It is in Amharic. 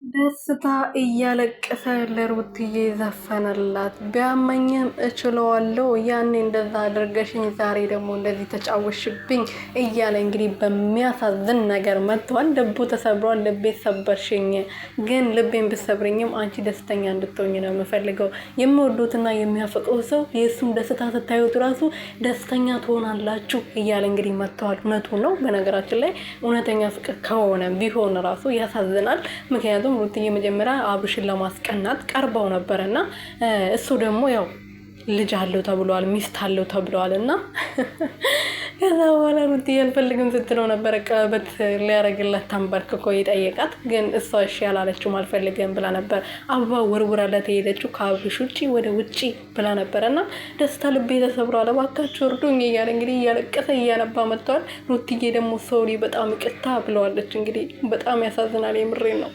ደስታ እያለቀሰ ለሩትዬ ዘፈነላት። ቢያመኝም እችለዋለሁ ያኔ እንደዛ አድርገሽኝ ዛሬ ደግሞ እንደዚህ ተጫወሽብኝ እያለ እንግዲህ በሚያሳዝን ነገር መጥቷል። ልቡ ተሰብሯል። ልቤ ሰበርሽኝ፣ ግን ልቤን ብሰብርኝም አንቺ ደስተኛ እንድትሆኝ ነው የምፈልገው። የሚወዱትና የሚያፈቅሩ ሰው የእሱም ደስታ ስታዩት ራሱ ደስተኛ ትሆናላችሁ እያለ እንግዲህ መጥተዋል። እውነቱ ነው። በነገራችን ላይ እውነተኛ ፍቅር ከሆነ ቢሆን ራሱ ያሳዝናል። ምክንያቱም ሩትዬ መጀመሪያ አብርሽን ለማስቀናት ቀርበው ነበርና እሱ ደግሞ ያው ልጅ አለው ተብሏል፣ ሚስት አለው ተብሏል እና ከዛ በኋላ ሩትዬ አልፈልግም ስትለው ነበር ቀለበት ሊያረግላት ተንበርክኮ የጠየቃት። ግን እሷ እሺ ያላለችው አልፈልግም ብላ ነበር። አበባ ወርውራለት የሄደችው ከአብርሽ ውጪ ወደ ውጪ ብላ ነበርና ደስታ ልቤ ተሰብሯል እባካችሁ እርዱኝ እያለ እንግዲህ እያለቀሰ እያነባ መጥቷል። ሩትዬ ደግሞ ሶሪ በጣም ይቅርታ ብለዋለች። እንግዲህ በጣም ያሳዝናል። የምሬን ነው።